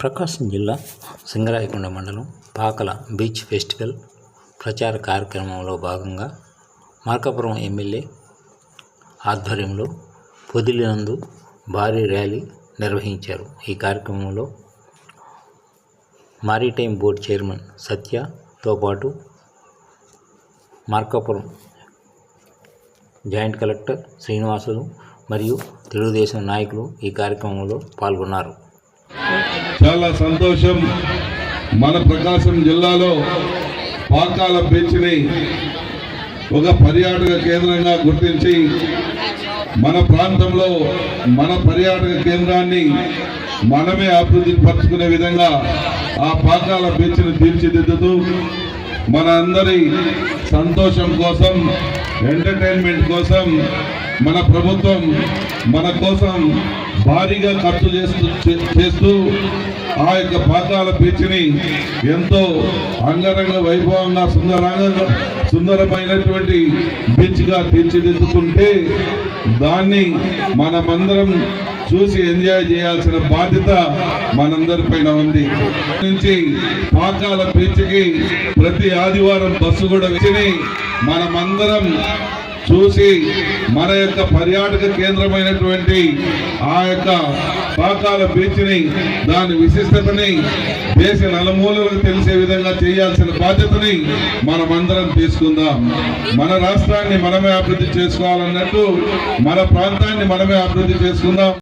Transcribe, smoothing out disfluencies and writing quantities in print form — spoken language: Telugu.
ప్రకాశం జిల్లా సింగరాయకొండ మండలం పాకల బీచ్ ఫెస్టివల్ ప్రచార కార్యక్రమంలో భాగంగా మార్కాపురం ఎమ్మెల్యే ఆధ్వర్యంలో పొదిలినందు భారీ ర్యాలీ నిర్వహించారు. ఈ కార్యక్రమంలో మారిటైమ్ బోర్డు చైర్మన్ సత్యతో పాటు మార్కాపురం జాయింట్ కలెక్టర్ శ్రీనివాసులు మరియు తెలుగుదేశం నాయకులు ఈ కార్యక్రమంలో పాల్గొన్నారు. చాలా సంతోషం. మన ప్రకాశం జిల్లాలో పాకాల బీచ్ని ఒక పర్యాటక కేంద్రంగా గుర్తించి మన ప్రాంతంలో మన పర్యాటక కేంద్రాన్ని మనమే అభివృద్ధి పరుచుకునే విధంగా ఆ పాకాల బీచ్ని తీర్చిదిద్దుతూ మన అందరి సంతోషం కోసం, ఎంటర్టైన్మెంట్ కోసం మన ప్రభుత్వం మన కోసం భారీగా ఖర్చు చేస్తూ ఆ యొక్క పాకాల బీచ్ని ఎంతో అంగరంగ వైభవంగా సుందరమైనటువంటి బీచ్గా తీర్చిదిద్దుకుంటే దాన్ని మనమందరం చూసి ఎంజాయ్ చేయాల్సిన బాధ్యత మనందరిపైన ఉంది. నుంచి పాకాల బీచ్కి ప్రతి ఆదివారం బస్సు కూడా వచ్చి మనమందరం చూసి మన యొక్క పర్యాటక కేంద్రమైనటువంటి ఆ యొక్క పాకాల బీచ్ని దాని విశిష్టతని దేశ నలుమూలలకు తెలిసే విధంగా చేయాల్సిన బాధ్యతని మనమందరం తీసుకుందాం. మన రాష్ట్రాన్ని మనమే అభివృద్ధి చేసుకోవాలన్నట్టు మన ప్రాంతాన్ని మనమే అభివృద్ధి చేసుకుందాం.